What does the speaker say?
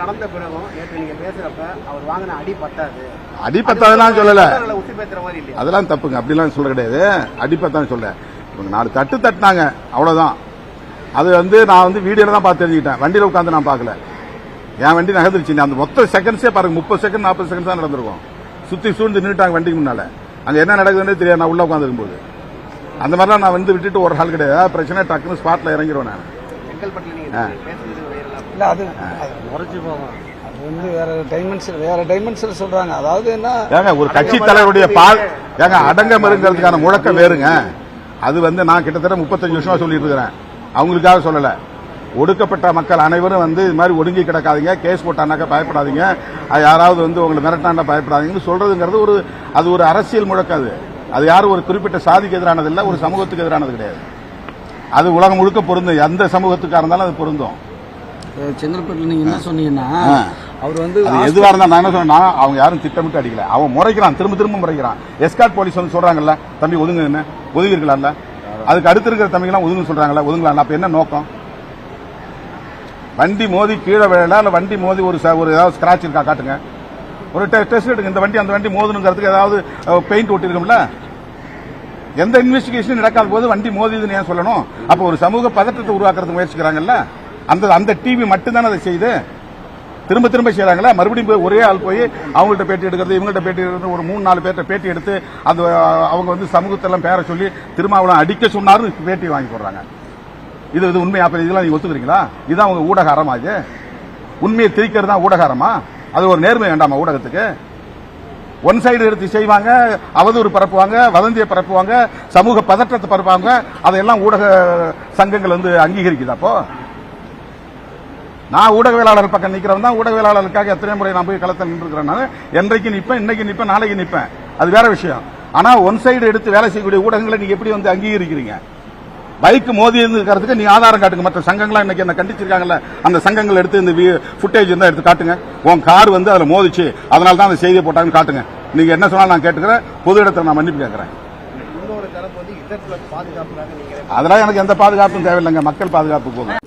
நடந்த பிறகும் நேற்று நீங்க பேசுறப்ப அவர் வாங்கின அடி பத்தாதுலாம் சொல்லல, உசுப்பேத்துற மாதிரி இல்லையா? அதெல்லாம் தப்புங்க, அப்படிலாம் சொல்ல கிடையாது. அடிப்பத்தான் சொல்ல, இவங்க 4 தட்டு தட்டினாங்க, அவ்வளவுதான். அது நான் வீடியோல தான் பார்த்து தெரிஞ்சுக்கிட்டேன், வண்டியில உட்காந்து நான் பார்க்கல. என் வண்டி நகர்ந்துருச்சு, அந்த மொத்த செகண்ட்ஸே பாருங்க, 30 செகண்ட் 40 செகண்ட் தான் நடந்திருக்கும். சுத்தி சூழ்ந்து நின்றுட்டாங்க வண்டிக்கு முன்னால. அங்க என்ன நடக்குதுன்னு தெரியாது, நான் உள்ள உட்காந்து இருக்கும்போது. அந்த மாதிரிலாம் நான் விட்டுட்டு ஒரு ஆள் கிடையாது. பிரச்சனை டக்குன்னு ஸ்பாட்ல இறங்கிடுவேன் நான். இல்ல அது முறைச்சு போகும். அது வேற டைமென்ஷன் சொல்றாங்க. அதாவது என்ன, ஒரு கட்சி தலைவருடைய அடங்கம் இருக்கிறதுக்கான முழக்கம் வேறுங்க. அது நான் கிட்டத்தட்ட 35 வருஷமா சொல்லிட்டு இருக்கிறேன். அவங்களுக்காக சொல்லல. ஒடுக்கப்பட்ட மக்கள் அனைவரும் இது மாதிரி ஒடுங்கி கிடக்காதீங்க, கேஸ் போட்டானாக்கா பயப்படாதீங்க, யாராவது உங்களை மிரட்டாண்டா பயப்படாதீங்கன்னு சொல்றதுங்கிறது அது ஒரு அரசியல் முழக்கம். அது யாரும் ஒரு குறிப்பிட்ட சாதிக்கு எதிரானது இல்ல, ஒரு சமூகத்துக்கு எதிரானது கிடையாது. அது உலகம் முழுக்க பொருந்தும், எந்த சமூகத்துக்காக இருந்தாலும் அது பொருந்தும். செங்கல்பட்டுல நீங்க என்ன சொன்னீங்கன்னா, அவர் எதுவா இருந்தா நான் என்ன சொன்னா, அவங்க யாரும் திட்டமிட்டு அடிக்கல. அவன் முறைக்கிறான், திரும்ப முறைக்கிறான். எஸ்கார்ட் போலீஸ் சொல்றாங்கல்ல, தம்பி ஒதுங்க, என்ன ஒதுங்கி இருக்கலாம்ல, அதுக்கு அடுத்து இருக்கிற தம்பிங்கெல்லாம் ஒதுங்க சொல்றாங்கல்ல, ஒதுங்கலாம். அப்ப என்ன நோக்கம்? வண்டி மோதி கீழே விழல, இல்ல வண்டி மோதி ஒரு ஏதாவது ஸ்கிராட்ச் இருக்கா காட்டுங்க, ஒரு டெஸ்ட் எடுங்க. இந்த வண்டி அந்த வண்டி மோதுனுங்கிறதுக்கு ஏதாவது பெயிண்ட் ஒட்டி இருக்கும்ல. எந்த இன்வெஸ்டிகேஷன் நடக்காத போது வண்டி மோதிதுன்னு ஏன் சொல்லணும்? அப்ப ஒரு சமூக பதற்றத்தை உருவாக்குறதுக்கு முயற்சிக்கிறாங்கல்ல, அந்த டிவி மட்டும்தானே அதை செய்யுது. திரும்ப செய்யறாங்களா? மறுபடியும் ஒரே ஆள் போய் அவங்கள்ட்ட பேட்டி எடுக்கிறது, இவங்கள்ட்ட பேட்டி எடுக்கிறது, ஒரு 3-4 பேர்ட்ட பேட்டி எடுத்து அவங்க சமூகத்தெல்லாம் பேர சொல்லி திருமாவளவன் அடிக்க சொன்னாரு பேட்டி வாங்கி போடுறாங்க. இது உண்மையா? இதெல்லாம் நீங்க ஒத்துக்கிறீங்களா? இதுதான் உங்க ஊடக அறமா? இது உண்மையை திரிக்கிறது தான் ஊடக அறமா? அது ஒரு நேர்மை வேண்டாமா ஊடகத்துக்கு? ஒன் சைடு எடுத்து செய்வாங்க, அவதூறு பரப்புவாங்க, வதந்தியை பரப்புவாங்க, சமூக பதற்றத்தை பரப்புவாங்க. அதையெல்லாம் ஊடக சங்கங்கள் அங்கீகரிக்குதா? அப்போ நான் ஊடகவியலாளர் பக்கம் நிக்கிறவன் தான். ஊடகவியலாளருக்காக எத்தனை முறை நான் போய் களத்தில் நின்றுக்கிறேன். நான் என்றைக்கு நிற்பேன், இன்னைக்கு நிற்பேன், நாளைக்கு நிற்பேன், அது வேற விஷயம். ஆனா ஒன் சைடு எடுத்து வேலை செய்யக்கூடிய ஊடகங்களை நீங்க எப்படி அங்கீகரிக்கிறீங்க? பைக் மோதி இருக்கிறதுக்கு நீ ஆதாரம் காட்டுங்க. மற்ற சங்கங்கள்லாம் இன்னைக்கு என்ன கண்டிச்சிருக்காங்கல்ல, அந்த சங்கங்கள் எடுத்து இந்த ஃபுட்டேஜ் இருந்தா எடுத்து காட்டுங்க. உன் கார் அதுல மோதிச்சு, அதனால தான் அந்த செய்தியை போட்டாங்கன்னு காட்டுங்க. நீங்க என்ன சொன்னாலும் நான் கேட்டுக்கிறேன், பொது இடத்துல நான் மன்னிப்பு கேட்கிறேன். அதெல்லாம் எனக்கு எந்த பாதுகாப்பும் தேவையில்லைங்க, மக்கள் பாதுகாப்பு போகும்.